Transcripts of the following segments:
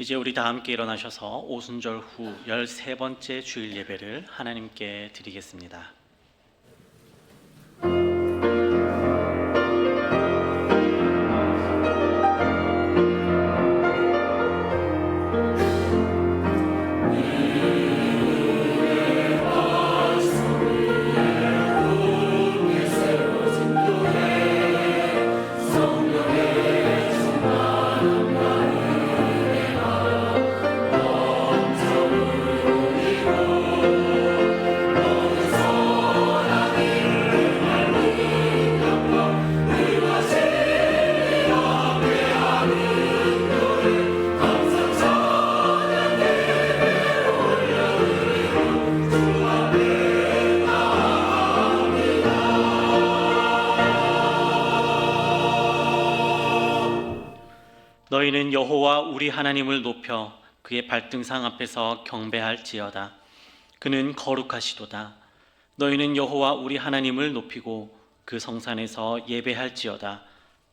이제 우리 다 함께 일어나셔서 오순절 후 13번째 주일 예배를 하나님께 드리겠습니다. 너희는 여호와 우리 하나님을 높여 그의 발등상 앞에서 경배할지어다. 그는 거룩하시도다. 너희는 여호와 우리 하나님을 높이고 그 성산에서 예배할지어다.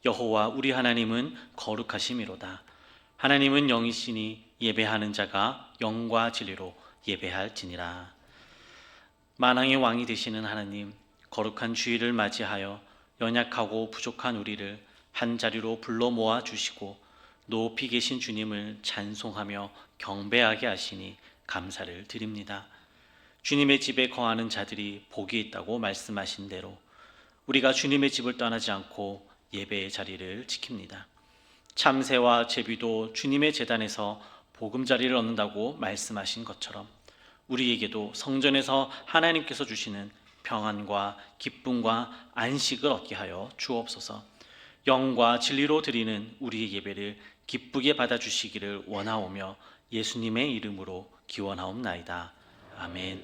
여호와 우리 하나님은 거룩하심이로다. 하나님은 영이시니 예배하는 자가 영과 진리로 예배할지니라. 만왕의 왕이 되시는 하나님, 거룩한 주일을 맞이하여 연약하고 부족한 우리를 한자리로 불러 모아 주시고 높이 계신 주님을 찬송하며 경배하게 하시니 감사를 드립니다. 주님의 집에 거하는 자들이 복이 있다고 말씀하신 대로 우리가 주님의 집을 떠나지 않고 예배의 자리를 지킵니다. 참새와 제비도 주님의 제단에서 보금자리를 얻는다고 말씀하신 것처럼 우리에게도 성전에서 하나님께서 주시는 평안과 기쁨과 안식을 얻게 하여 주옵소서. 영과 진리로 드리는 우리의 예배를 기쁘게 받아주시기를 원하오며 예수님의 이름으로 기원하옵나이다. 아멘.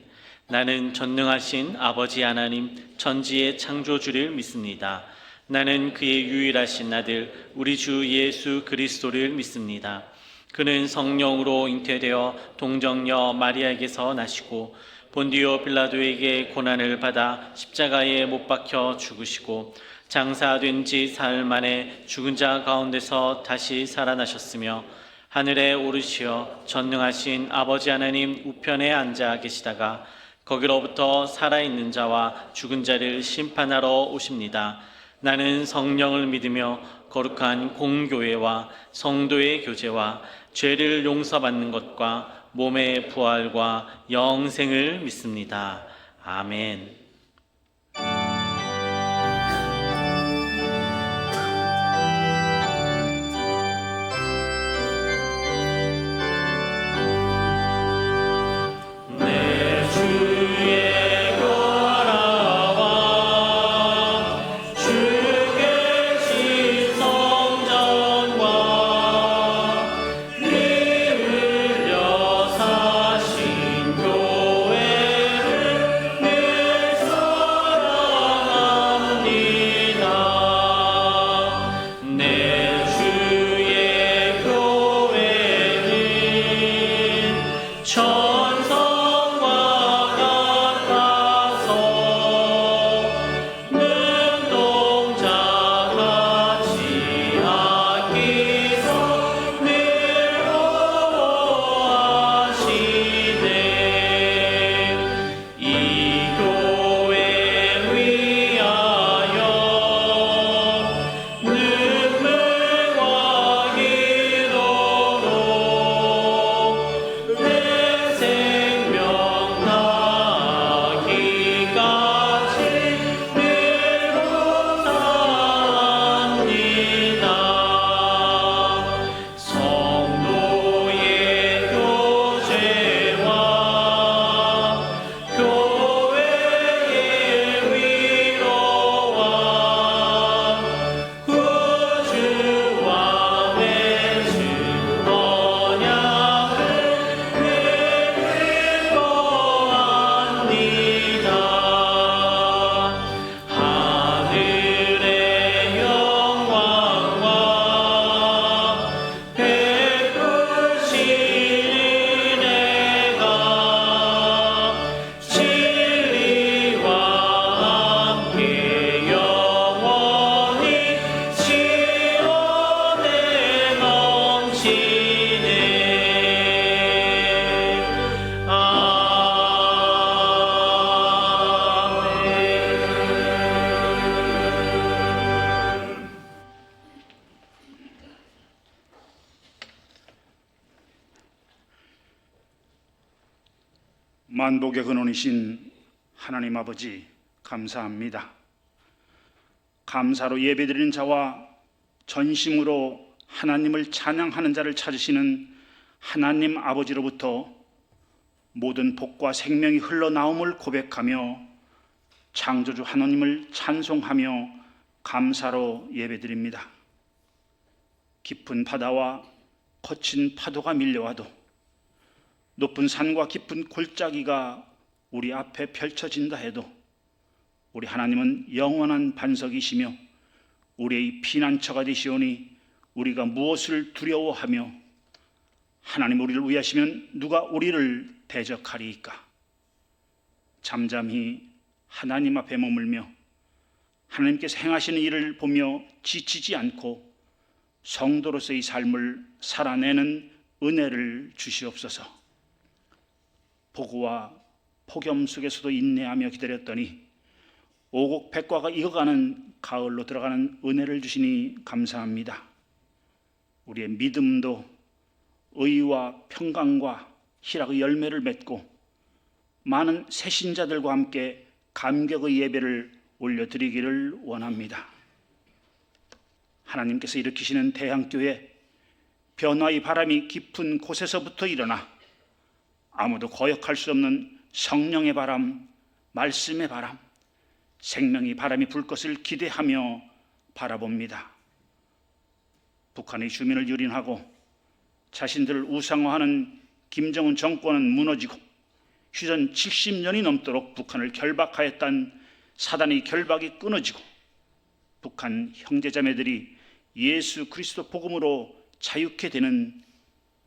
나는 전능하신 아버지 하나님 천지의 창조주를 믿습니다. 나는 그의 유일하신 아들 우리 주 예수 그리스도를 믿습니다. 그는 성령으로 잉태되어 동정녀 마리아에게서 나시고 본디오 빌라도에게 고난을 받아 십자가에 못 박혀 죽으시고 장사된 지 사흘 만에 죽은 자 가운데서 다시 살아나셨으며 하늘에 오르시어 전능하신 아버지 하나님 우편에 앉아 계시다가 거기로부터 살아있는 자와 죽은 자를 심판하러 오십니다. 나는 성령을 믿으며 거룩한 공교회와 성도의 교제와 죄를 용서받는 것과 몸의 부활과 영생을 믿습니다. 아멘. 내 만복의 근원이신 하나님 아버지, 감사합니다. 감사로 예배드리는 자와 전심으로 하나님을 찬양하는 자를 찾으시는 하나님 아버지로부터 모든 복과 생명이 흘러나옴을 고백하며 창조주 하나님을 찬송하며 감사로 예배드립니다. 깊은 바다와 거친 파도가 밀려와도, 높은 산과 깊은 골짜기가 우리 앞에 펼쳐진다 해도 우리 하나님은 영원한 반석이시며 우리의 피난처가 되시오니 우리가 무엇을 두려워하며 하나님 우리를 위하시면 누가 우리를 대적하리이까. 잠잠히 하나님 앞에 머물며 하나님께서 행하시는 일을 보며 지치지 않고 성도로서의 삶을 살아내는 은혜를 주시옵소서. 폭우와 폭염 속에서도 인내하며 기다렸더니 오곡백과가 익어가는 가을로 들어가는 은혜를 주시니 감사합니다. 우리의 믿음도 의와 평강과 희락의 열매를 맺고 많은 새신자들과 함께 감격의 예배를 올려드리기를 원합니다. 하나님께서 일으키시는 대향교회, 변화의 바람이 깊은 곳에서부터 일어나 아무도 거역할 수 없는 성령의 바람, 말씀의 바람, 생명의 바람이 불 것을 기대하며 바라봅니다. 북한의 주민을 유린하고 자신들을 우상화하는 김정은 정권은 무너지고 휴전 70년이 넘도록 북한을 결박하였던 사단의 결박이 끊어지고 북한 형제자매들이 예수 그리스도 복음으로 자유케 되는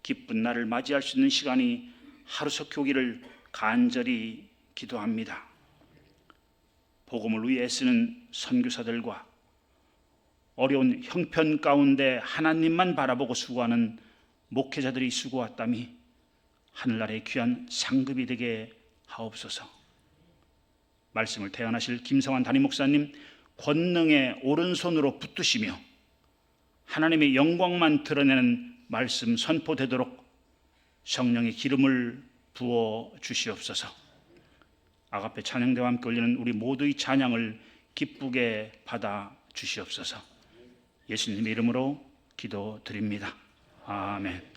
기쁜 날을 맞이할 수 있는 시간이 하루속히 오기를 간절히 기도합니다. 복음을 위해 애쓰는 선교사들과 어려운 형편 가운데 하나님만 바라보고 수고하는 목회자들이 수고와 땀이 하늘나라의 귀한 상급이 되게 하옵소서. 말씀을 태어나실 김성환 담임 목사님 권능의 오른손으로 붙드시며 하나님의 영광만 드러내는 말씀 선포되도록 성령의 기름을 부어 주시옵소서. 아가페 찬양대와 함께 올리는 우리 모두의 찬양을 기쁘게 받아 주시옵소서. 예수님의 이름으로 기도드립니다. 아멘.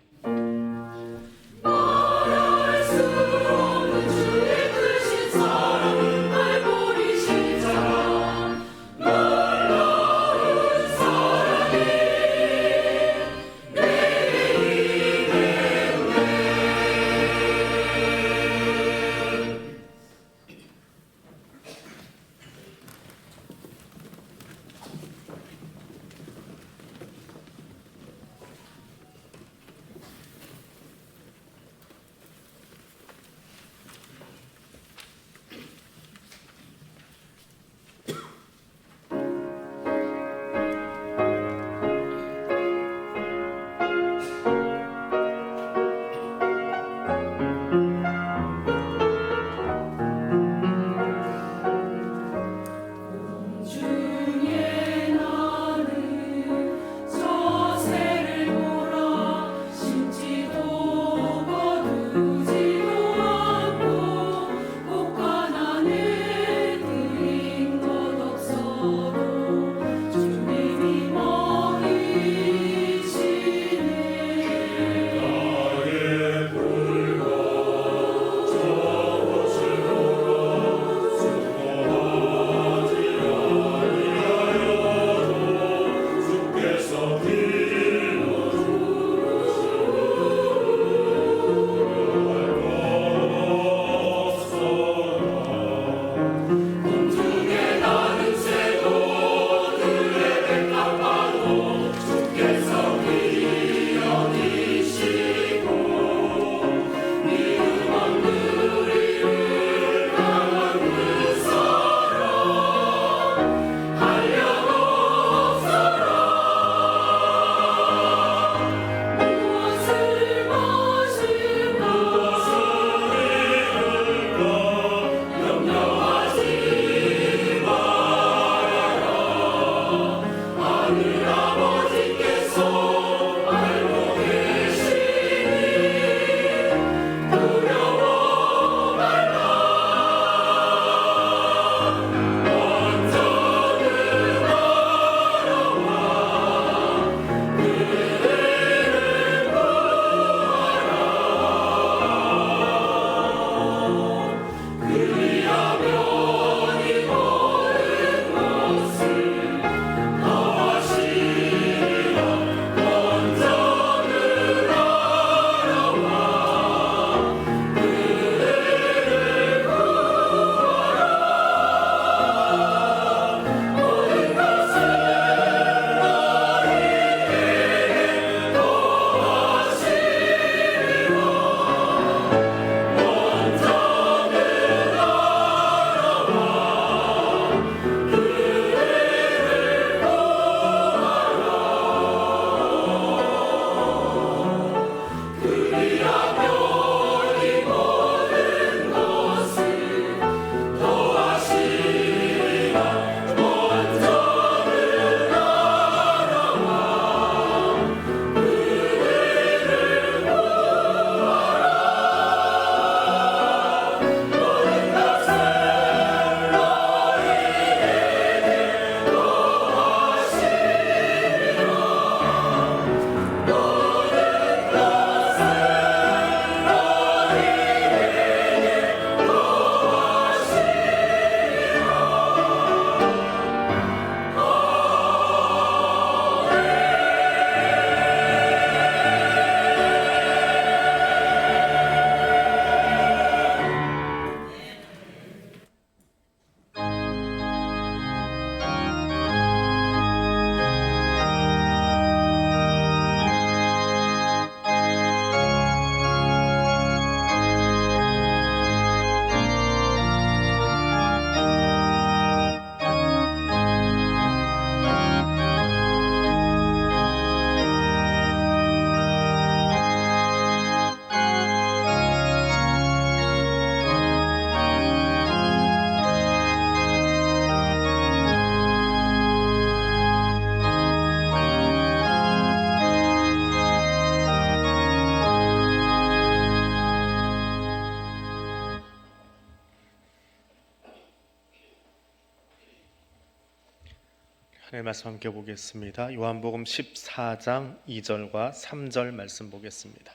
하나님의 말씀 함께 보겠습니다. 요한복음 14장 2절과 3절 말씀 보겠습니다.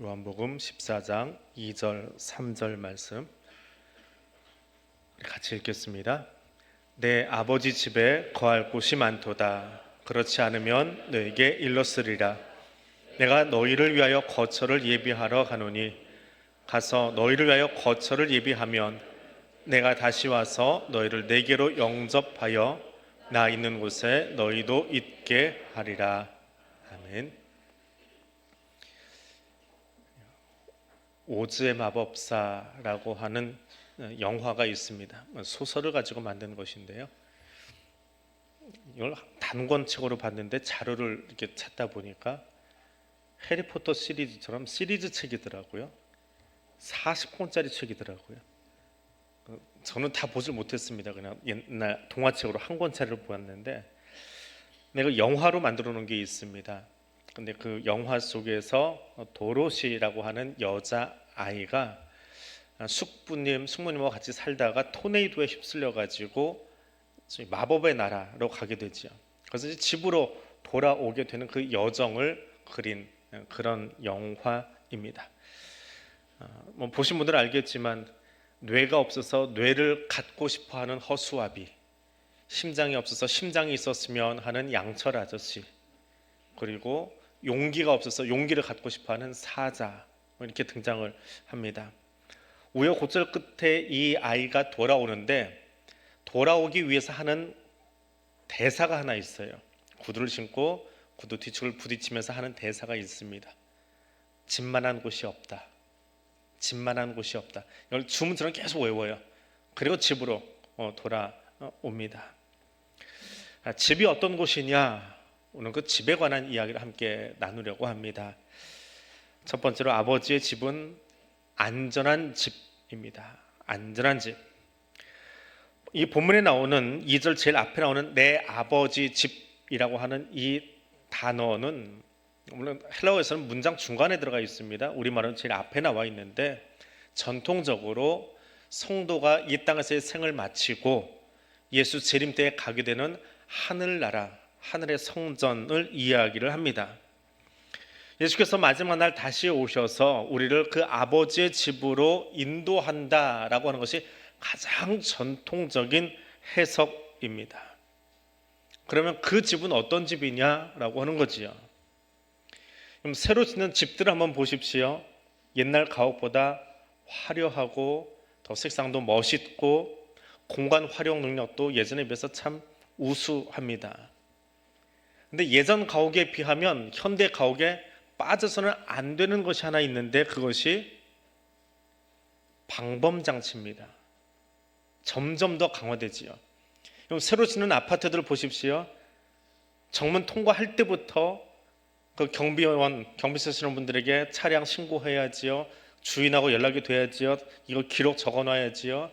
요한복음 14장 2절 3절 말씀 같이 읽겠습니다. 내 아버지 집에 거할 곳이 많도다. 그렇지 않으면 너에게 일렀으리라. 내가 너희를 위하여 거처를 예비하러 가노니 가서 너희를 위하여 거처를 예비하면 내가 다시 와서 너희를 내게로 영접하여 나 있는 곳에 너희도 있게 하리라. 아멘. 오즈의 마법사라고 하는 영화가 있습니다. 소설을 가지고 만든 것인데요. 이걸 단권책으로 봤는데 자료를 이렇게 찾다 보니까 해리포터 시리즈처럼 시리즈 책이더라고요. 40권짜리 책이더라고요. 저는 다 보질 못했습니다. 그냥 옛날 동화책으로 한 권짜리를 보았는데 내가 영화로 만들어 놓은 게 있습니다. 근데 그 영화 속에서 도로시라고 하는 여자 아이가 숙모님과 같이 살다가 토네이도에 휩쓸려 가지고 마법의 나라로 가게 되죠. 그래서 이제 집으로 돌아오게 되는 그 여정을 그린 그런 영화입니다. 뭐 보신 분들은 알겠지만 뇌가 없어서 뇌를 갖고 싶어하는 허수아비, 심장이 없어서 심장이 있었으면 하는 양철 아저씨, 그리고 용기가 없어서 용기를 갖고 싶어하는 사자, 이렇게 등장을 합니다. 우여곡절 끝에 이 아이가 돌아오는데 돌아오기 위해서 하는 대사가 하나 있어요. 구두를 신고 구두 뒤축을 부딪히면서 하는 대사가 있습니다. 집만한 곳이 없다. 집만한 곳이 없다. 이걸 주문처럼 계속 외워요. 그리고 집으로 돌아옵니다. 집이 어떤 곳이냐? 오늘 그 집에 관한 이야기를 함께 나누려고 합니다. 첫 번째로 아버지의 집은 안전한 집입니다. 안전한 집. 이 본문에 나오는 2절 제일 앞에 나오는 내 아버지 집이라고 하는 이 단어는 물론 헬라어에서는 문장 중간에 들어가 있습니다. 우리말은 제일 앞에 나와 있는데 전통적으로 성도가 이 땅에서의 생을 마치고 예수 재림 때에 가게 되는 하늘나라, 하늘의 성전을 이야기를 합니다. 예수께서 마지막 날 다시 오셔서 우리를 그 아버지의 집으로 인도한다라고 하는 것이 가장 전통적인 해석입니다. 그러면 그 집은 어떤 집이냐라고 하는 거지요. 그럼 새로 짓는 집들을 한번 보십시오. 옛날 가옥보다 화려하고 더 색상도 멋있고 공간 활용 능력도 예전에 비해서 참 우수합니다. 근데 예전 가옥에 비하면 현대 가옥에 빠져서는 안 되는 것이 하나 있는데 그것이 방범장치입니다. 점점 더 강화되지요. 그럼 새로 짓는 아파트들을 보십시오. 정문 통과할 때부터 그 경비원, 경비 쓰시는 분들에게 차량 신고해야지요. 주인하고 연락이 돼야지요. 이거 기록 적어놔야지요.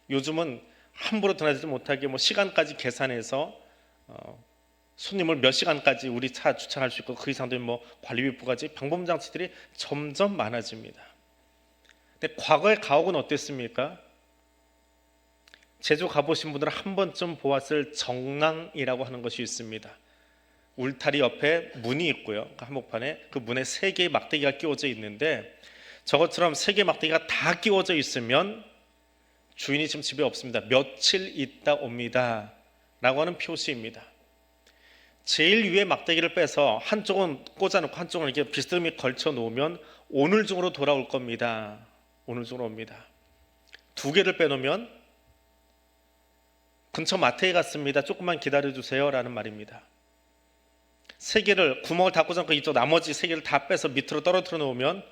요즘은 함부로 드나들지 못하게 뭐 시간까지 계산해서 손님을 몇 시간까지 우리 차 주차할 수 있고 그 이상 되면 뭐 관리비 부과지 방범 장치들이 점점 많아집니다. 근데 과거의 가옥은 어땠습니까? 제주 가보신 분들은 한 번쯤 보았을 정랑이라고 하는 것이 있습니다. 울타리 옆에 문이 있고요. 그 한복판에 그 문에 3개의 막대기가 끼워져 있는데 저것처럼 3개의 막대기가 다 끼워져 있으면 주인이 지금 집에 없습니다. 며칠 있다 옵니다 라고 하는 표시입니다. 제일 위에 막대기를 빼서 한쪽은 꽂아놓고 한쪽은 이렇게 비스듬히 걸쳐 놓으면 오늘 중으로 돌아올 겁니다. 오늘 중으로 옵니다. 2개를 빼놓으면 근처 마트에 갔습니다. 조금만 기다려주세요 라는 말입니다. 3개를 구멍을 다 꽂아놓고 이쪽 나머지 3개를 다 빼서 밑으로 떨어뜨려 놓으면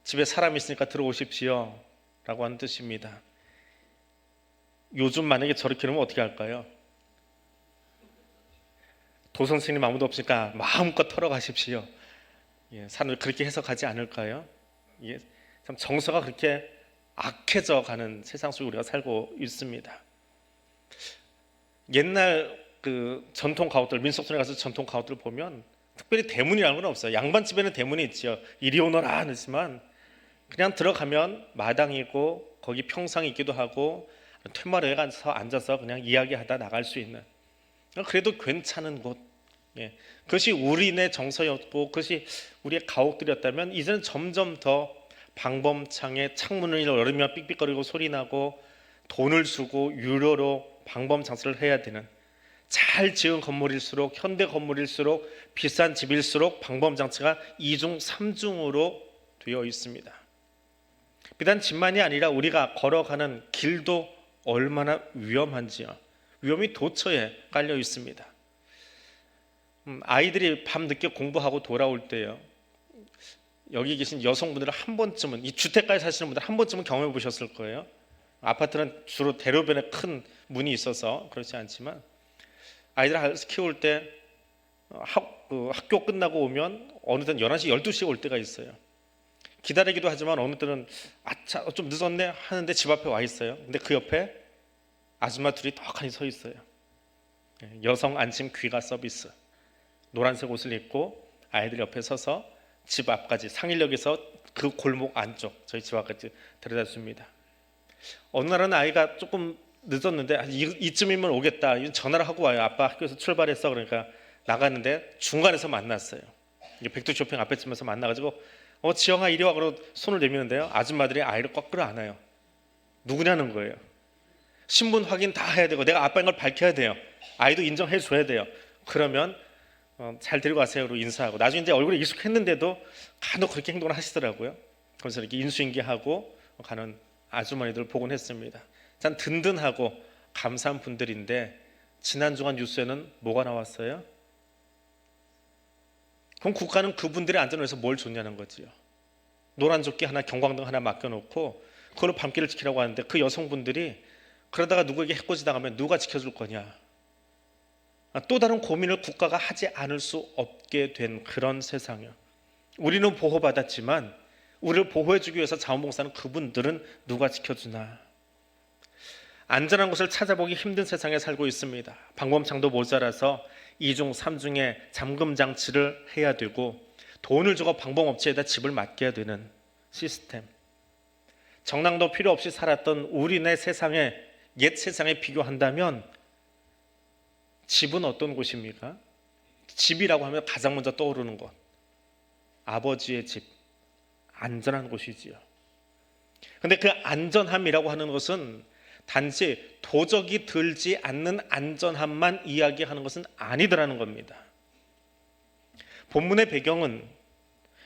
집에 사람이 있으니까 들어오십시오 라고 하는 뜻입니다. 요즘 만약에 저렇게 하면 어떻게 할까요? 도선생님 아무도 없으니까 마음껏 털어가십시오. 사람들 그렇게 해석하지 않을까요? 참 정서가 그렇게 악해져 가는 세상 속에 우리가 살고 있습니다. 옛날 그 전통 가옥들, 민속촌에 가서 전통 가옥들 보면 특별히 대문이라는 건 없어요. 양반집에는 대문이 있죠. 이리 오너라 하지만 그냥 들어가면 마당이고 거기 평상이 있기도 하고 퇴마루에 앉아서 그냥 이야기하다 나갈 수 있는, 그래도 괜찮은 곳, 그것이 우리네 정서였고 그것이 우리의 가옥들이었다면, 이제는 점점 더 방범창에 창문을 열으면 삑삑거리고 소리나고 돈을 주고 유료로 방범 장치를 해야 되는, 잘 지은 건물일수록, 현대 건물일수록, 비싼 집일수록 방범 장치가 2중 3중으로 되어 있습니다. 비단 집만이 아니라 우리가 걸어가는 길도 얼마나 위험한지요. 위험이 도처에 깔려 있습니다. 아이들이 밤늦게 공부하고 돌아올 때요, 여기 계신 여성분들은 한 번쯤은, 이 주택가에 사시는 분들 한 번쯤은 경험해 보셨을 거예요. 아파트는 주로 대로변에 큰 문이 있어서 그렇지 않지만, 아이들 키울 때 학교 끝나고 오면 어느 때는 11시, 12시에 올 때가 있어요. 기다리기도 하지만 어느 때는 아차 좀 늦었네 하는데 집 앞에 와 있어요. 근데 그 옆에 아줌마 둘이 떡하니 서 있어요. 여성 안심 귀가 서비스, 노란색 옷을 입고 아이들 옆에 서서 집 앞까지, 상일역에서 그 골목 안쪽 저희 집 앞까지 데려다 줍니다. 어느 날은 아이가 조금 늦었는데 이쯤이면 오겠다, 전화를 하고 와요. 아빠 학교에서 출발했어. 그러니까 나갔는데 중간에서 만났어요. 백두 쇼핑 앞에쯤에서 만나가지고 지영아 이리 와, 그러고 손을 내미는데요, 아줌마들이 아이를 꽉 끌어안아요. 누구냐는 거예요. 신분 확인 다 해야 되고 내가 아빠인 걸 밝혀야 돼요. 아이도 인정해 줘야 돼요. 그러면 잘 데리고 가세요로 인사하고, 나중에 이제 얼굴에 익숙했는데도 간혹 그렇게 행동을 하시더라고요. 그래서 이렇게 인수인계하고 가는 아주머니들을 보곤 했습니다. 참 든든하고 감사한 분들인데, 지난 주간 뉴스에는 뭐가 나왔어요? 그럼 국가는 그분들의 안전을 위해서 뭘 줬냐는 거지요. 노란 조끼 하나, 경광등 하나 맡겨놓고 그걸로 밤길을 지키라고 하는데, 그 여성분들이 그러다가 누구에게 해코지 당하면 누가 지켜줄 거냐, 또 다른 고민을 국가가 하지 않을 수 없게 된 그런 세상이요. 우리는 보호받았지만 우리를 보호해주기 위해서 자원봉사는 그분들은 누가 지켜주나. 안전한 곳을 찾아보기 힘든 세상에 살고 있습니다. 방범창도 모자라서 2중 3중의 잠금 장치를 해야 되고, 돈을 주고 방범업체에다 집을 맡겨야 되는 시스템. 정당도 필요 없이 살았던 우리네 세상에, 옛 세상에 비교한다면 집은 어떤 곳입니까? 집이라고 하면 가장 먼저 떠오르는 것, 아버지의 집, 안전한 곳이지요. 그런데 그 안전함이라고 하는 것은 단지 도적이 들지 않는 안전함만 이야기하는 것은 아니더라는 겁니다. 본문의 배경은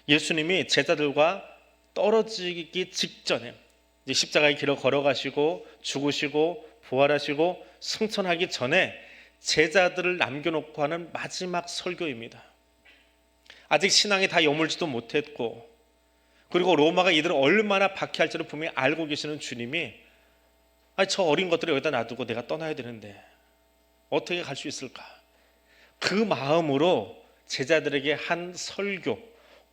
예수님이 제자들과 떨어지기 직전에, 이제 십자가의 길을 걸어가시고 죽으시고 부활하시고 승천하기 전에 제자들을 남겨놓고 하는 마지막 설교입니다. 아직 신앙이 다 여물지도 못했고, 그리고 로마가 이들을 얼마나 박해할지를 분명히 알고 계시는 주님이, 저 어린 것들을 여기다 놔두고 내가 떠나야 되는데 어떻게 갈 수 있을까? 그 마음으로 제자들에게 한 설교,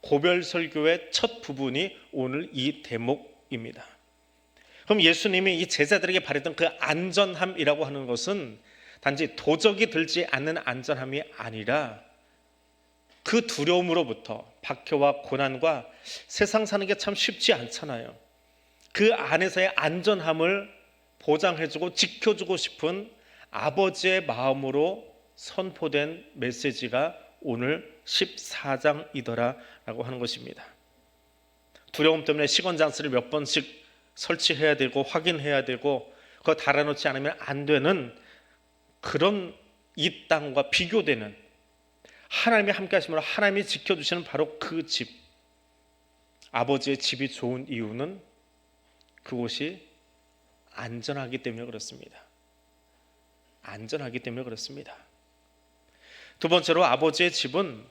고별 설교의 첫 부분이 오늘 이 대목입니다. 그럼 예수님이 이 제자들에게 바랬던 그 안전함이라고 하는 것은 단지 도적이 들지 않는 안전함이 아니라, 그 두려움으로부터, 박해와 고난과 세상 사는 게 참 쉽지 않잖아요. 그 안에서의 안전함을 보장해주고 지켜주고 싶은 아버지의 마음으로 선포된 메시지가 오늘 14장이더라 라고 하는 것입니다. 두려움 때문에 시건장치를 몇 번씩 설치해야 되고 확인해야 되고 그거 달아놓지 않으면 안 되는 그런 이 땅과 비교되는, 하나님이 함께 하심으로 하나님이 지켜주시는 바로 그 집, 아버지의 집이 좋은 이유는 그곳이 안전하기 때문에 그렇습니다. 안전하기 때문에 그렇습니다. 두 번째로, 아버지의 집은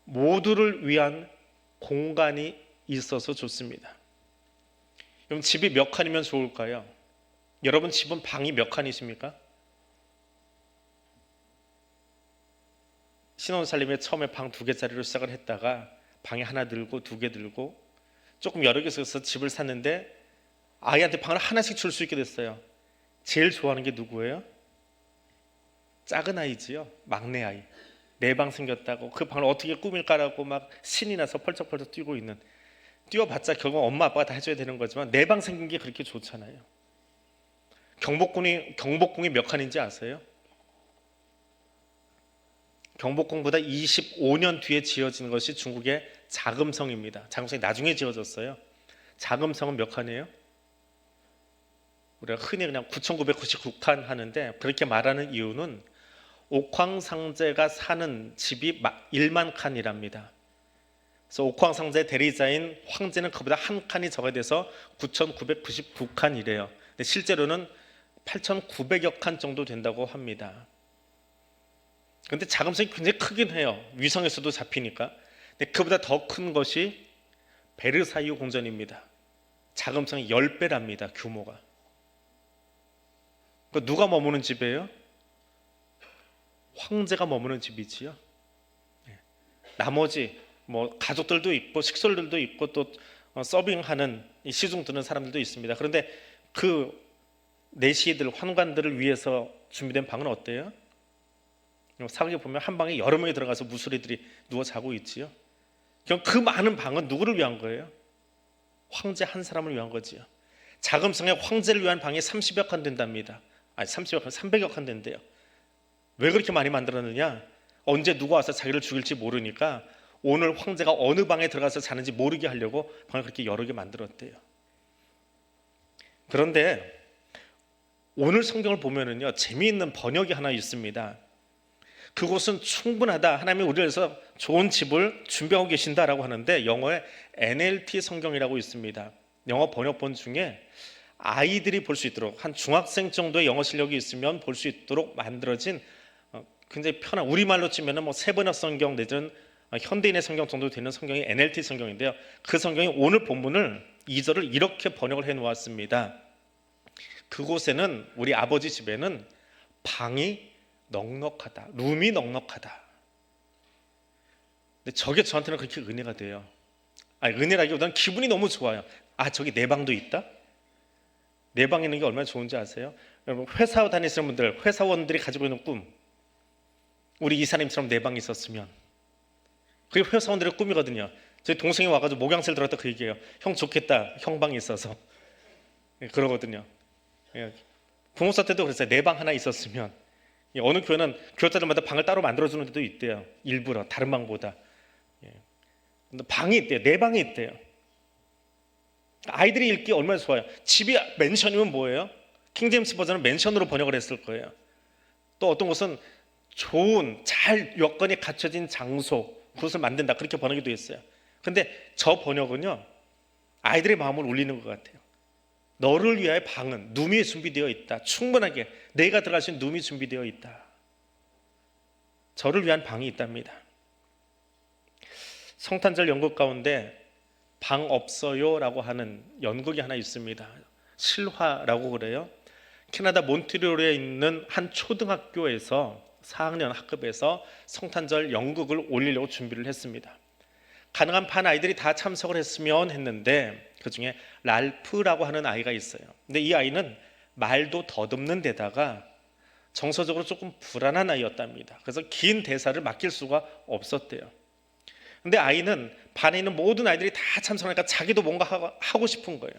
모두를 위한 공간이 있어서 좋습니다. 그럼 집이 몇 칸이면 좋을까요? 여러분 집은 방이 몇 칸이십니까? 신혼살림에 처음에 방 2개짜리로 시작을 했다가 방에 하나 들고 2개 들고 조금 여러 개 써서 집을 샀는데 아이한테 방을 하나씩 줄 수 있게 됐어요. 제일 좋아하는 게 누구예요? 작은 아이지요. 막내 아이. 내 방 생겼다고 그 방을 어떻게 꾸밀까라고 막 신이 나서 펄쩍펄쩍 뛰고 있는, 뛰어봤자 결국 엄마 아빠가 다 해줘야 되는 거지만 내 방 생긴 게 그렇게 좋잖아요. 경복궁이 몇 칸인지 아세요? 경복궁보다 25년 뒤에 지어진 것이 중국의 자금성입니다. 자금성이 나중에 지어졌어요. 자금성은 몇 칸이에요? 우리가 흔히 그냥 9,999칸 하는데 그렇게 말하는 이유는 옥황상제가 사는 집이 1만 칸이랍니다. 그래서 옥황상제 대리자인 황제는 그보다 한 칸이 적어야 돼서 9,999칸이래요. 근데 실제로는 8,900여 칸 정도 된다고 합니다. 그런데 자금성이 굉장히 크긴 해요. 위성에서도 잡히니까. 근데 그보다 더 큰 것이 베르사유 궁전입니다. 자금성이 10배랍니다. 규모가. 누가 머무는 집이에요? 황제가 머무는 집이지요. 나머지 뭐 가족들도 있고 식솔들도 있고 또 서빙하는 시중 드는 사람들도 있습니다. 그런데 그 내시들 환관들을 위해서 준비된 방은 어때요? 사극에 보면 한 방에 여러 명이 들어가서 무술이들이 누워 자고 있지요. 그럼 그 많은 방은 누구를 위한 거예요? 황제 한 사람을 위한 거지요. 자금성의 황제를 위한 방이 30여 칸 된답니다. 아니 30여 칸, 300여 칸 된대요. 왜 그렇게 많이 만들었느냐? 언제 누가 와서 자기를 죽일지 모르니까 오늘 황제가 어느 방에 들어가서 자는지 모르게 하려고 방을 그렇게 여러 개 만들었대요. 그런데 오늘 성경을 보면은요, 재미있는 번역이 하나 있습니다. 그곳은 충분하다. 하나님이 우리를 위해서 좋은 집을 준비하고 계신다라고 하는데 영어에 NLT 성경이라고 있습니다. 영어 번역본 중에 아이들이 볼 수 있도록 한 중학생 정도의 영어 실력이 있으면 볼 수 있도록 만들어진 굉장히 편한 우리말로 치면은 뭐 세번역 성경 내지는 현대인의 성경 정도 되는 성경이 NLT 성경인데요. 그 성경이 오늘 본문을 2절을 이렇게 번역을 해 놓았습니다. 그곳에는 우리 아버지 집에는 방이 넉넉하다. 룸이 넉넉하다. 근데 저게 저한테는 그렇게 은혜가 돼요. 아니, 은혜라기보다는 기분이 너무 좋아요. 아, 저기 내 방도 있다? 내 방에 있는 게 얼마나 좋은지 아세요? 여러분, 회사 다니시는 분들, 회사원들이 가지고 있는 꿈, 우리 이사님처럼 내 방이 있었으면, 그게 회사원들의 꿈이거든요. 저희 동생이 와가지고 목양실 들었다 그 얘기예요. 형 좋겠다, 형 방이 있어서. 그러거든요. 부모사 때도 그랬어요. 내 방 하나 있었으면. 어느 교회는 교회자들마다 방을 따로 만들어주는 데도 있대요. 일부러 다른 방보다. 방이 있대요. 내 방이 있대요. 아이들이 읽기 얼마나 좋아요. 집이 맨션이면 뭐예요? 킹제임스 버전은 맨션으로 번역을 했을 거예요. 또 어떤 곳은 좋은 잘 여건이 갖춰진 장소, 그것을 만든다, 그렇게 번역이 되어 있어요. 근데 저 번역은요, 아이들의 마음을 울리는 것 같아요. 너를 위하여 방은 룸이 준비되어 있다. 충분하게 내가 들어갈 수 있는 룸이 준비되어 있다. 저를 위한 방이 있답니다. 성탄절 연극 가운데 방 없어요 라고 하는 연극이 하나 있습니다. 실화라고 그래요. 캐나다 몬트리올에 있는 한 초등학교에서 4학년 학급에서 성탄절 연극을 올리려고 준비를 했습니다. 가능한 반 아이들이 다 참석을 했으면 했는데 그중에 랄프라고 하는 아이가 있어요. 근데 이 아이는 말도 더듬는 데다가 정서적으로 조금 불안한 아이였답니다. 그래서 긴 대사를 맡길 수가 없었대요. 근데 아이는 반에 있는 모든 아이들이 다 참석하니까 자기도 뭔가 하고 싶은 거예요.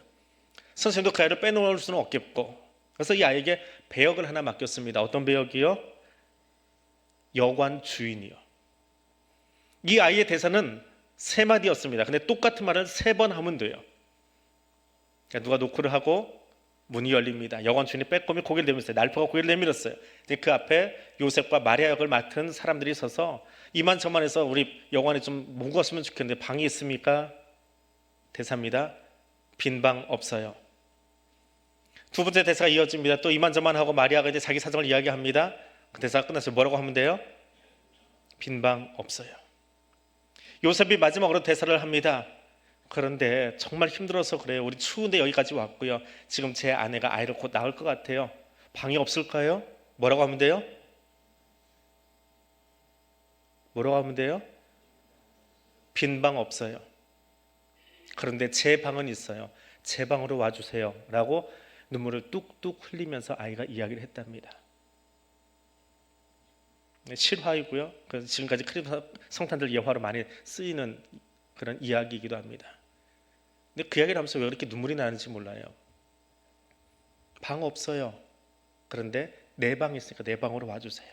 선생님도 그 아이를 빼놓을 수는 없겠고, 그래서 이 아이에게 배역을 하나 맡겼습니다. 어떤 배역이요? 여관 주인이요. 이 아이의 대사는 3마디였습니다. 근데 똑같은 말을 3번 하면 돼요. 그러니까 누가 노크를 하고 문이 열립니다. 여관 주인이 빼꼼히 고개를 내밀었어요. 날프가 고개를 내밀었어요. 그 앞에 요셉과 마리아 역을 맡은 사람들이 서서 이만저만해서 우리 여관에 좀 묵었으면 좋겠는데 방이 있습니까? 대사입니다. 빈 방 없어요. 두 번째 대사가 이어집니다. 또 이만저만하고 마리아가 이제 자기 사정을 이야기합니다. 그 대사가 끝났어요. 뭐라고 하면 돼요? 빈 방 없어요. 요셉이 마지막으로 대사를 합니다. 그런데 정말 힘들어서 그래요. 우리 추운데 여기까지 왔고요. 지금 제 아내가 아이를 곧 낳을 것 같아요. 방이 없을까요? 뭐라고 하면 돼요? 뭐라고 하면 돼요? 빈 방 없어요. 그런데 제 방은 있어요. 제 방으로 와주세요 라고 눈물을 뚝뚝 흘리면서 아이가 이야기를 했답니다. 실화이고요. 지금까지 크리스마스 성탄절 예화로 많이 쓰이는 그런 이야기이기도 합니다. 근데 그 이야기를 하면서 왜 그렇게 눈물이 나는지 몰라요. 방 없어요. 그런데 내 방이 있으니까 내 방으로 와주세요.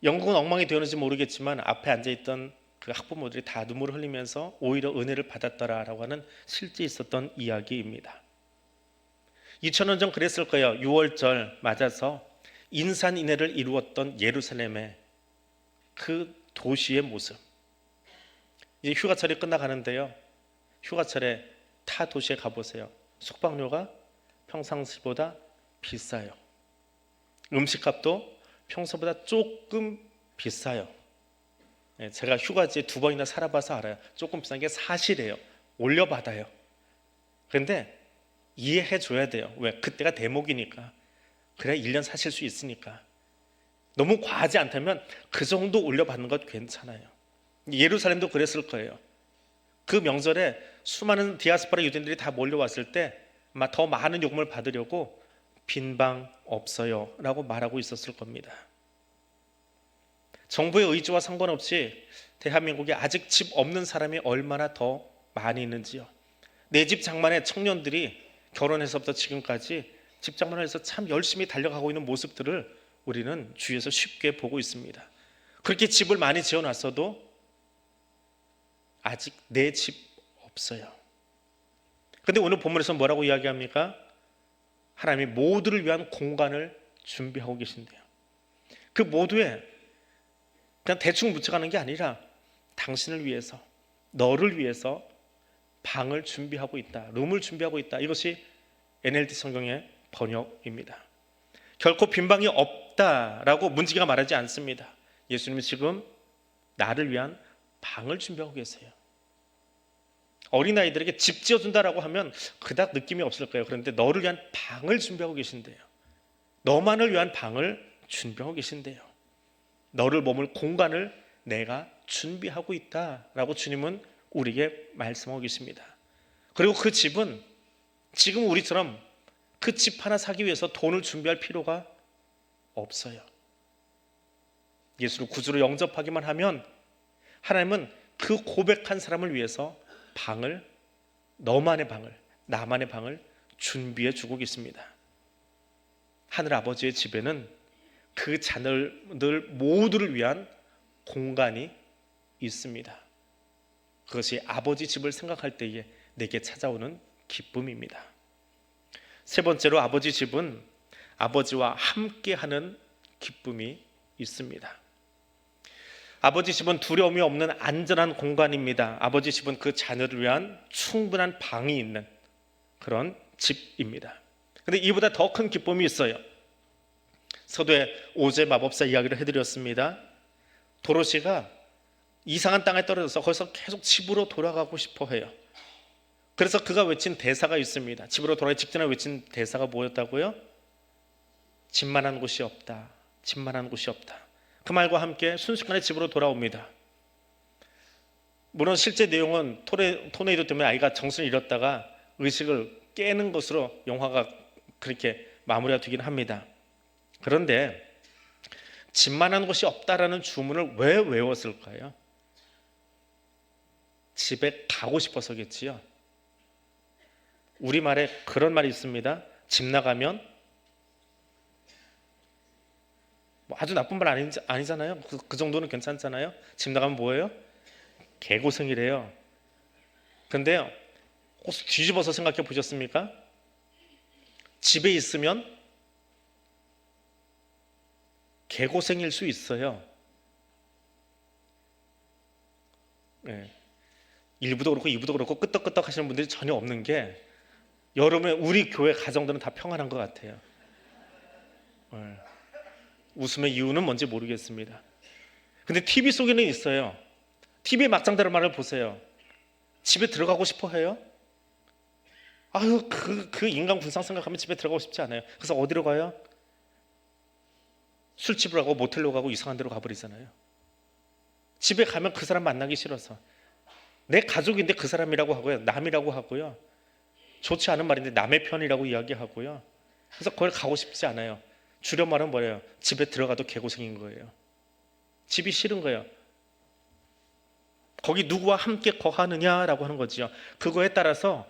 영국은 엉망이 되었는지 모르겠지만 앞에 앉아있던 그 학부모들이 다 눈물을 흘리면서 오히려 은혜를 받았더라라고 하는 실제 있었던 이야기입니다. 2000년 전 그랬을 거예요. 6월절 맞아서 인산인해를 이루었던 예루살렘의 그 도시의 모습. 이제 휴가철이 끝나가는데요. 휴가철에 타 도시에 가보세요. 숙박료가 평상시보다 비싸요. 음식값도 평소보다 조금 비싸요. 제가 휴가지에 2번이나 살아봐서 알아요. 조금 비싼 게 사실이에요. 올려받아요. 그런데 이해해 줘야 돼요. 왜? 그때가 대목이니까. 그래야 1년 사실 수 있으니까. 너무 과하지 않다면 그 정도 올려받는 것 괜찮아요. 예루살렘도 그랬을 거예요. 그 명절에 수많은 디아스포라 유대인들이 다 몰려왔을 때 아마 더 많은 요금을 받으려고 빈방 없어요 라고 말하고 있었을 겁니다. 정부의 의지와 상관없이 대한민국에 아직 집 없는 사람이 얼마나 더 많이 있는지요. 내 집 장만에 청년들이 결혼해서부터 지금까지 집 장만을 해서 참 열심히 달려가고 있는 모습들을 우리는 주위에서 쉽게 보고 있습니다. 그렇게 집을 많이 지어놨어도 아직 내 집 없어요. 근데 오늘 본문에서 뭐라고 이야기합니까? 하나님이 모두를 위한 공간을 준비하고 계신대요. 그 모두에 그냥 대충 묻혀가는 게 아니라 당신을 위해서, 너를 위해서 방을 준비하고 있다. 룸을 준비하고 있다. 이것이 NLT 성경의 번역입니다. 결코 빈방이 없다라고 문지기가 말하지 않습니다. 예수님은 지금 나를 위한 방을 준비하고 계세요. 어린아이들에게 집 지어준다라고 하면 그닥 느낌이 없을 거예요. 그런데 너를 위한 방을 준비하고 계신대요. 너만을 위한 방을 준비하고 계신대요. 너를 머물 공간을 내가 준비하고 있다라고 주님은 우리에게 말씀하고 계십니다. 그리고 그 집은 지금 우리처럼 그 집 하나 사기 위해서 돈을 준비할 필요가 없어요. 예수를 구주로 영접하기만 하면 하나님은 그 고백한 사람을 위해서 방을, 너만의 방을, 나만의 방을 준비해 주고 계십니다. 하늘 아버지의 집에는 그 자녀들 모두를 위한 공간이 있습니다. 그것이 아버지 집을 생각할 때에 내게 찾아오는 기쁨입니다. 세 번째로 아버지 집은 아버지와 함께하는 기쁨이 있습니다. 아버지 집은 두려움이 없는 안전한 공간입니다. 아버지 집은 그 자녀를 위한 충분한 방이 있는 그런 집입니다. 그런데 이보다 더 큰 기쁨이 있어요. 서두에 오제 마법사 이야기를 해드렸습니다. 도로시가 이상한 땅에 떨어져서 거기서 계속 집으로 돌아가고 싶어 해요. 그래서 그가 외친 대사가 있습니다. 집으로 돌아가기 직전에 외친 대사가 뭐였다고요? 집만한 곳이 없다. 집만한 곳이 없다. 그 말과 함께 순식간에 집으로 돌아옵니다. 물론 실제 내용은 토네이도 때문에 아이가 정신을 잃었다가 의식을 깨는 것으로 영화가 그렇게 마무리가 되긴 합니다. 그런데 집만한 곳이 없다라는 주문을 왜 외웠을까요? 집에 가고 싶어서겠지요. 우리말에 그런 말이 있습니다. 집 나가면 뭐 아주 나쁜 말 아니잖아요. 그 정도는 괜찮잖아요. 집 나가면 뭐예요? 개고생이래요. 근데요, 혹시 뒤집어서 생각해 보셨습니까? 집에 있으면 개고생일 수 있어요. 네. 1부도 그렇고 2부도 그렇고 끄떡끄떡 하시는 분들이 전혀 없는 게 여러분의 우리 교회 가정들은 다 평안한 것 같아요. 네. 웃음의 이유는 뭔지 모르겠습니다. 근데 TV 속에는 있어요. TV의 막장다른 말을 보세요. 집에 들어가고 싶어 해요? 아유, 그 인간 군상 생각하면 집에 들어가고 싶지 않아요. 그래서 어디로 가요? 술집으로 가고 모텔로 가고 이상한 데로 가버리잖아요. 집에 가면 그 사람 만나기 싫어서. 내 가족인데 그 사람이라고 하고요. 남이라고 하고요. 좋지 않은 말인데 남의 편이라고 이야기하고요. 그래서 거기 가고 싶지 않아요. 줄여말은 뭐예요? 집에 들어가도 개고생인 거예요. 집이 싫은 거예요. 거기 누구와 함께 거하느냐라고 하는 거지요. 그거에 따라서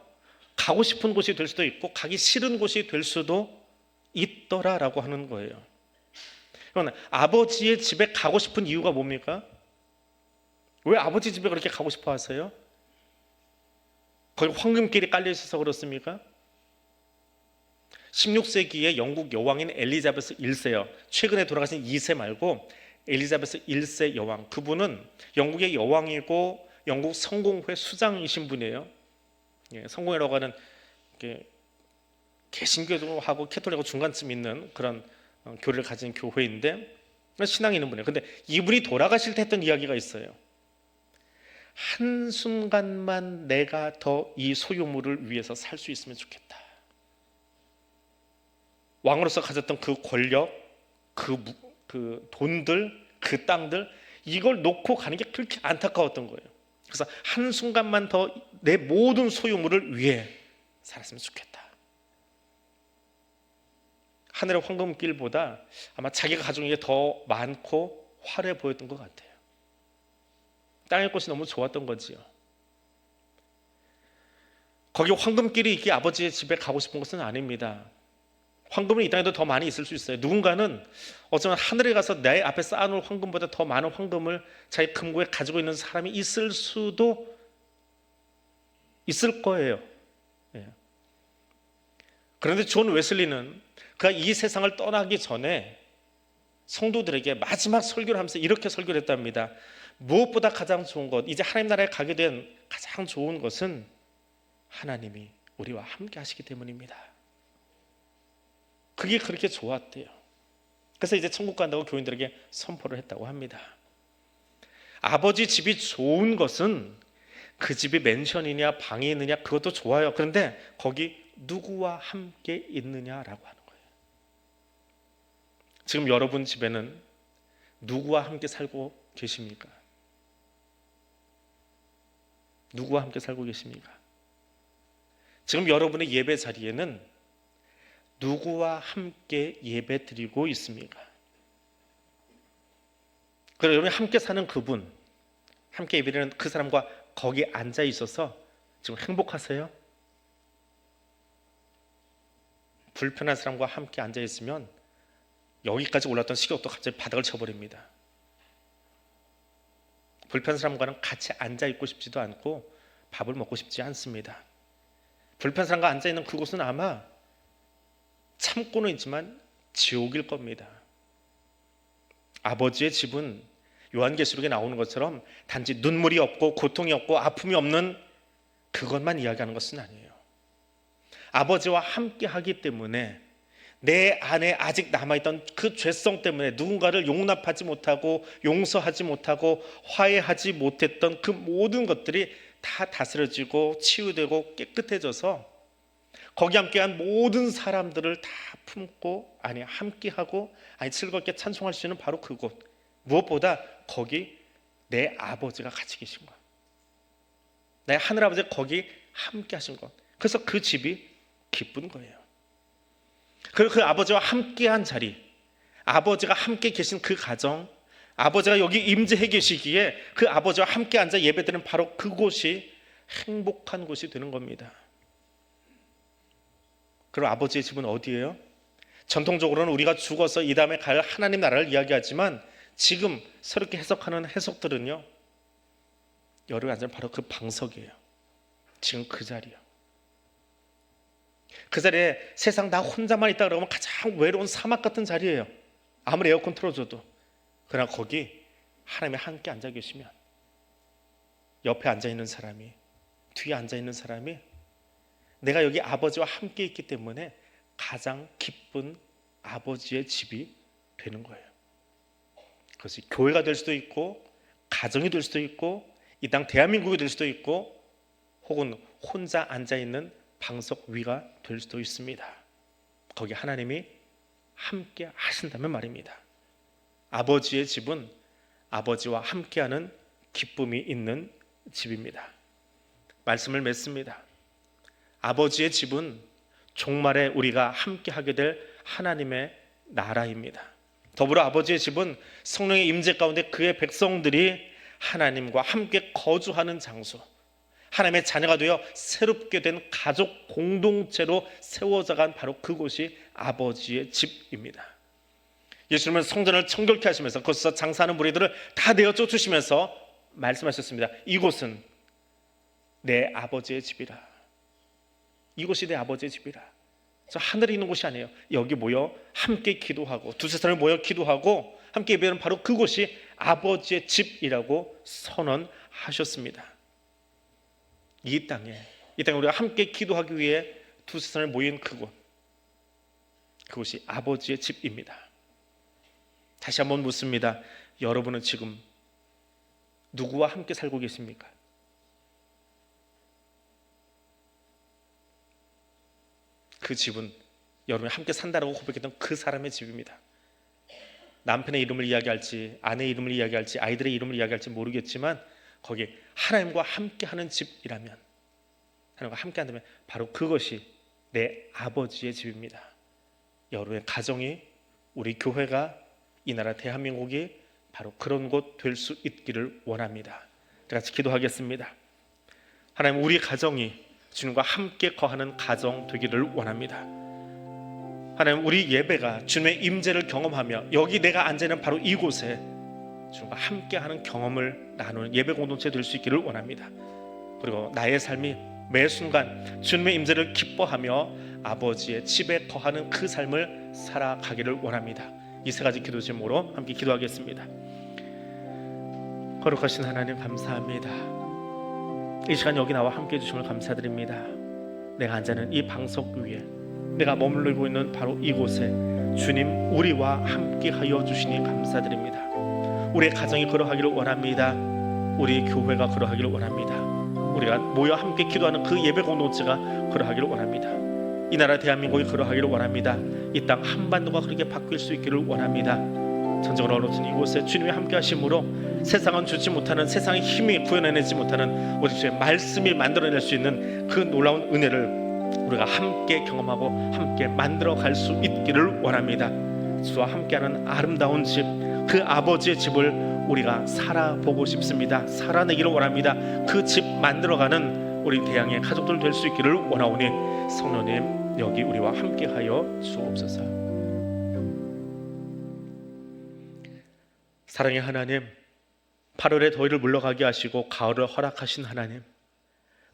가고 싶은 곳이 될 수도 있고 가기 싫은 곳이 될 수도 있더라라고 하는 거예요. 그러면 아버지의 집에 가고 싶은 이유가 뭡니까? 왜 아버지 집에 그렇게 가고 싶어 하세요? 거기 황금길이 깔려 있어서 그렇습니까? 16세기에 영국 여왕인 엘리자베스 1세요. 최근에 돌아가신 2세 말고 엘리자베스 1세 여왕. 그분은 영국의 여왕이고 영국 성공회 수장이신 분이에요. 성공회라고 하는 개신교하고 캐톨릭하고 중간쯤 있는 그런 교리를 가진 교회인데 신앙이 있는 분이에요. 근데 이분이 돌아가실 때 했던 이야기가 있어요. 한순간만 내가 더 이 소유물을 위해서 살 수 있으면 좋겠다. 왕으로서 가졌던 그 권력, 그 돈들, 그 땅들, 이걸 놓고 가는 게 그렇게 안타까웠던 거예요. 그래서 한순간만 더 내 모든 소유물을 위해 살았으면 좋겠다. 하늘의 황금길보다 아마 자기가 가진 게 더 많고 화려해 보였던 것 같아요. 땅의 꽃이 너무 좋았던 거지요. 거기 황금길이 있기에 아버지의 집에 가고 싶은 것은 아닙니다. 황금은 이 땅에도 더 많이 있을 수 있어요. 누군가는 어쩌면 하늘에 가서 내 앞에 쌓아놓을 황금보다 더 많은 황금을 자기 금고에 가지고 있는 사람이 있을 수도 있을 거예요. 그런데 존 웨슬리는 그가 이 세상을 떠나기 전에 성도들에게 마지막 설교를 하면서 이렇게 설교를 했답니다. 무엇보다 가장 좋은 것, 이제 하나님 나라에 가게 된 가장 좋은 것은 하나님이 우리와 함께 하시기 때문입니다. 그게 그렇게 좋았대요. 그래서 이제 천국 간다고 교인들에게 선포를 했다고 합니다. 아버지 집이 좋은 것은 그 집이 맨션이냐 방이 있느냐 그것도 좋아요. 그런데 거기 누구와 함께 있느냐라고 하는 거예요. 지금 여러분 집에는 누구와 함께 살고 계십니까? 누구와 함께 살고 계십니까? 지금 여러분의 예배 자리에는 누구와 함께 예배 드리고 있습니까? 그리고 여러분이 함께 사는 그분, 함께 예배드리는 그 사람과 거기 앉아 있어서 지금 행복하세요? 불편한 사람과 함께 앉아 있으면 여기까지 올랐던 식욕도 갑자기 바닥을 쳐버립니다. 불편한 사람과는 같이 앉아 있고 싶지도 않고 밥을 먹고 싶지 않습니다. 불편한 사람과 앉아 있는 그곳은 아마 참고는 있지만 지옥일 겁니다. 아버지의 집은 요한계시록에 나오는 것처럼 단지 눈물이 없고 고통이 없고 아픔이 없는 그것만 이야기하는 것은 아니에요. 아버지와 함께 하기 때문에 내 안에 아직 남아있던 그 죄성 때문에 누군가를 용납하지 못하고 용서하지 못하고 화해하지 못했던 그 모든 것들이 다 다스려지고 치유되고 깨끗해져서 거기 함께한 모든 사람들을 다 품고 함께하고 즐겁게 찬송할 수 있는 바로 그곳, 무엇보다 거기 내 아버지가 같이 계신 것, 내 하늘아버지가 거기 함께 하신 것, 그래서 그 집이 기쁜 거예요. 그리고 그 아버지와 함께한 자리, 아버지가 함께 계신 그 가정, 아버지가 여기 임재해 계시기에 그 아버지와 함께 앉아 예배드리는 바로 그곳이 행복한 곳이 되는 겁니다. 그리고 아버지의 집은 어디예요? 전통적으로는 우리가 죽어서 이 다음에 갈 하나님 나라를 이야기하지만 지금 새롭게 해석하는 해석들은요, 여러분이 앉은 바로 그 방석이에요. 지금 그 자리요. 그 자리에 세상 나 혼자만 있다 그러면 가장 외로운 사막 같은 자리예요. 아무리 에어컨 틀어줘도. 그러나 거기 하나님이 함께 앉아 계시면 옆에 앉아 있는 사람이, 뒤에 앉아 있는 사람이 내가 여기 아버지와 함께 있기 때문에 가장 기쁜 아버지의 집이 되는 거예요. 그것이 교회가 될 수도 있고 가정이 될 수도 있고 이 땅 대한민국이 될 수도 있고 혹은 혼자 앉아있는 방석 위가 될 수도 있습니다. 거기 하나님이 함께 하신다면 말입니다. 아버지의 집은 아버지와 함께하는 기쁨이 있는 집입니다. 말씀을 맺습니다. 아버지의 집은 종말에 우리가 함께하게 될 하나님의 나라입니다. 더불어 아버지의 집은 성령의 임재 가운데 그의 백성들이 하나님과 함께 거주하는 장소, 하나님의 자녀가 되어 새롭게 된 가족 공동체로 세워져간 바로 그곳이 아버지의 집입니다. 예수님은 성전을 정결케 하시면서 거기서 장사하는 무리들을 다 내어 쫓으시면서 말씀하셨습니다. 이곳은 내 아버지의 집이라. 이곳이 내 아버지의 집이라. 그래서 하늘에 있는 곳이 아니에요. 여기 모여 함께 기도하고 두세 사람이 모여 기도하고 함께 예배하는 바로 그곳이 아버지의 집이라고 선언하셨습니다. 이 땅에 우리가 함께 기도하기 위해 두세 사람이 모인 그곳이 아버지의 집입니다. 다시 한번 묻습니다. 여러분은 지금 누구와 함께 살고 계십니까? 그 집은 여러분이 함께 산다라고 고백했던 그 사람의 집입니다. 남편의 이름을 이야기할지, 아내의 이름을 이야기할지, 아이들의 이름을 이야기할지 모르겠지만 거기 하나님과 함께하는 집이라면, 하나님과 함께한다면 바로 그것이 내 아버지의 집입니다. 여러분의 가정이, 우리 교회가, 이 나라 대한민국이 바로 그런 곳 될 수 있기를 원합니다. 같이 기도하겠습니다. 하나님, 우리 가정이 주님과 함께 거하는 가정 되기를 원합니다. 하나님, 우리 예배가 주님의 임재를 경험하며 여기 내가 앉아 있는 바로 이곳에 주님과 함께하는 경험을 나누는 예배 공동체 될 수 있기를 원합니다. 그리고 나의 삶이 매 순간 주님의 임재를 기뻐하며 아버지의 집에 거하는 그 삶을 살아가기를 원합니다. 이 세 가지 기도 제목으로 함께 기도하겠습니다. 거룩하신 하나님, 감사합니다. 이 시간 여기 나와 함께 해주심을 감사드립니다. 내가 앉아있는 이 방석 위에, 내가 머물고 있는 바로 이곳에 주님 우리와 함께 하여 주시니 감사드립니다. 우리의 가정이 그러하기를 원합니다. 우리 교회가 그러하기를 원합니다. 우리가 모여 함께 기도하는 그 예배 공동체가 그러하기를 원합니다. 이 나라 대한민국이 그러하기를 원합니다. 이 땅 한반도가 그렇게 바뀔 수 있기를 원합니다. 전쟁으로 얼어진 이곳에 주님이 함께 하심으로 세상은 주지 못하는, 세상의 힘이 구현해내지 못하는 오직 주의 말씀이 만들어낼 수 있는 그 놀라운 은혜를 우리가 함께 경험하고 함께 만들어갈 수 있기를 원합니다. 주와 함께하는 아름다운 집, 그 아버지의 집을 우리가 살아보고 싶습니다. 살아내기를 원합니다. 그 집 만들어가는 우리 대양의 가족들 될 수 있기를 원하오니 성령님 여기 우리와 함께하여 주옵소서. 사랑의 하나님, 8월의 더위를 물러가게 하시고 가을을 허락하신 하나님,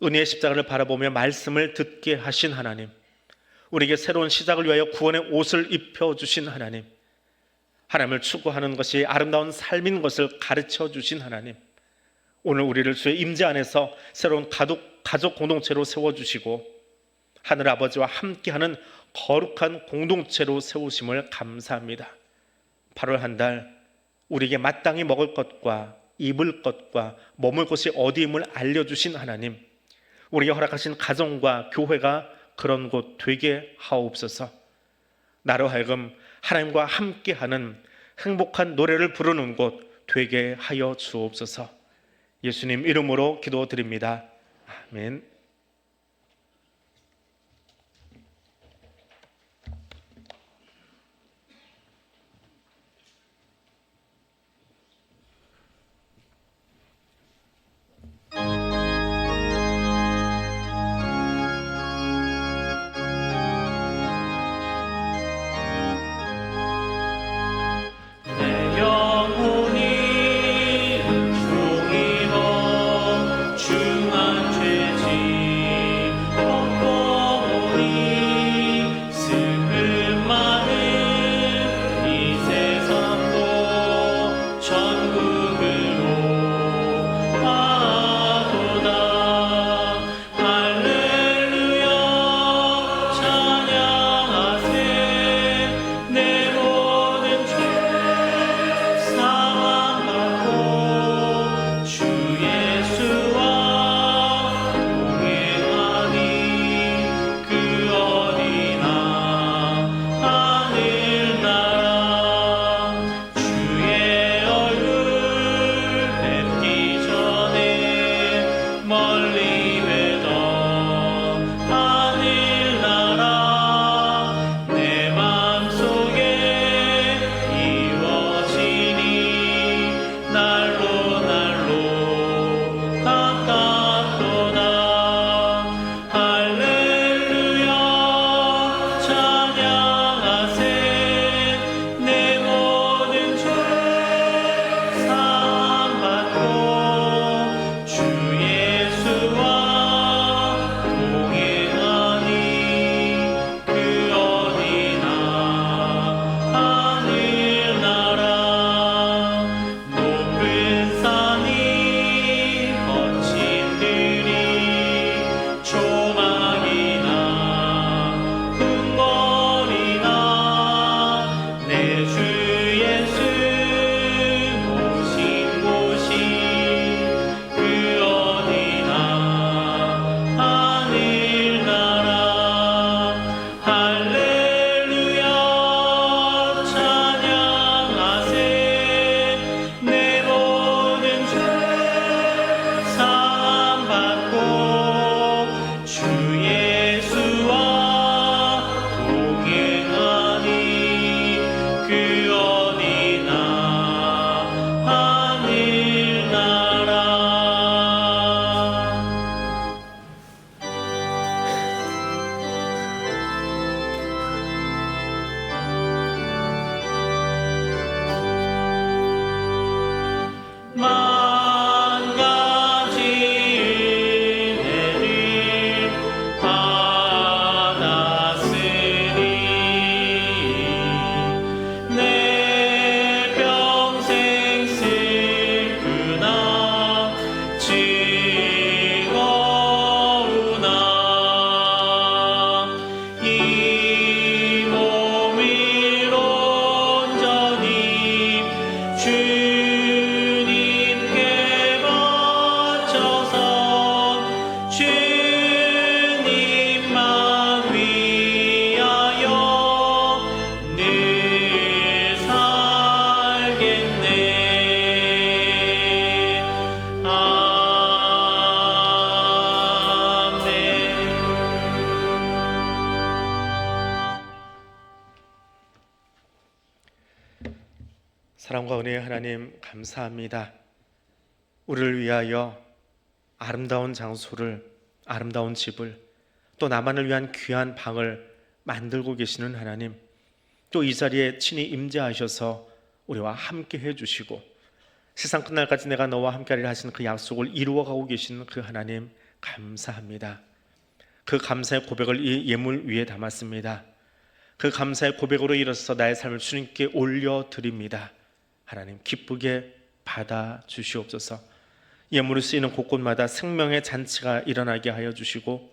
은혜의 십자가를 바라보며 말씀을 듣게 하신 하나님, 우리에게 새로운 시작을 위하여 구원의 옷을 입혀주신 하나님, 하나님을 추구하는 것이 아름다운 삶인 것을 가르쳐 주신 하나님, 오늘 우리를 주의 임재 안에서 새로운 가족 공동체로 세워주시고 하늘 아버지와 함께하는 거룩한 공동체로 세우심을 감사합니다. 8월 한 달 우리에게 마땅히 먹을 것과 입을 것과 머물 곳이 어디임을 알려주신 하나님, 우리에게 허락하신 가정과 교회가 그런 곳 되게 하옵소서. 나로 하여금 하나님과 함께하는 행복한 노래를 부르는 곳 되게 하여 주옵소서. 예수님 이름으로 기도드립니다. 아멘. 영혼이 종이로 중한 죄지 사랑과 은혜의 하나님 감사합니다. 우리를 위하여 아름다운 장소를, 아름다운 집을, 또 나만을 위한 귀한 방을 만들고 계시는 하나님, 또 이 자리에 친히 임재하셔서 우리와 함께 해주시고 세상 끝날까지 내가 너와 함께하리라 하신 그 약속을 이루어가고 계시는 그 하나님 감사합니다. 그 감사의 고백을 이 예물 위에 담았습니다. 그 감사의 고백으로 일어서서 나의 삶을 주님께 올려드립니다. 하나님 기쁘게 받아주시옵소서. 예물을 쓰이는 곳곳마다 생명의 잔치가 일어나게 하여 주시고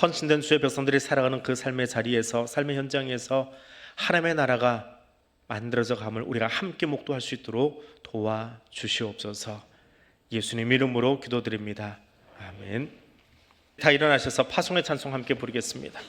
헌신된 주의 백성들이 살아가는 그 삶의 자리에서, 삶의 현장에서 하나님의 나라가 만들어져 감을 우리가 함께 목도할 수 있도록 도와주시옵소서. 예수님 이름으로 기도드립니다. 아멘. 다 일어나셔서 파송의 찬송 함께 부르겠습니다.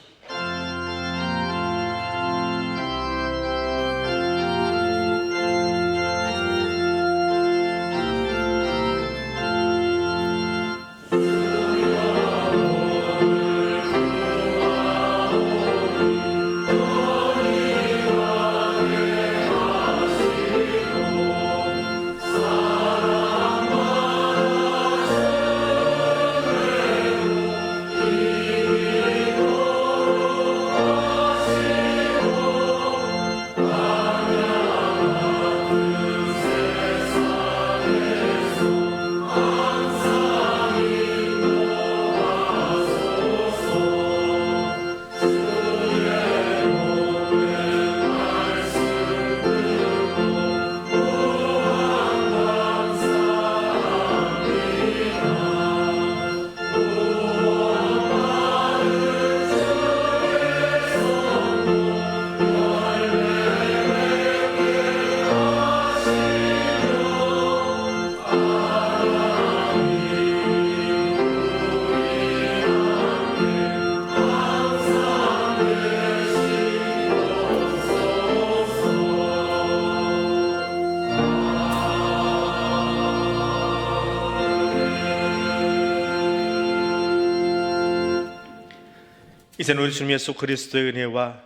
이제는 우리 주님 예수 그리스도의 은혜와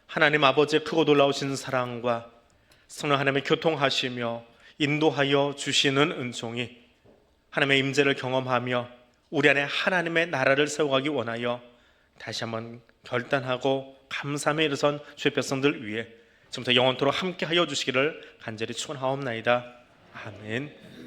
하나님 아버지의 크고 놀라우신 사랑과 성령 하나님의 교통하시며 인도하여 주시는 은총이 하나님의 임재를 경험하며 우리 안에 하나님의 나라를 세워가기 원하여 다시 한번 결단하고 감사함에 일어선 주의 백성들 위해 지금부터 영원토록 함께하여 주시기를 간절히 축원하옵나이다. 아멘.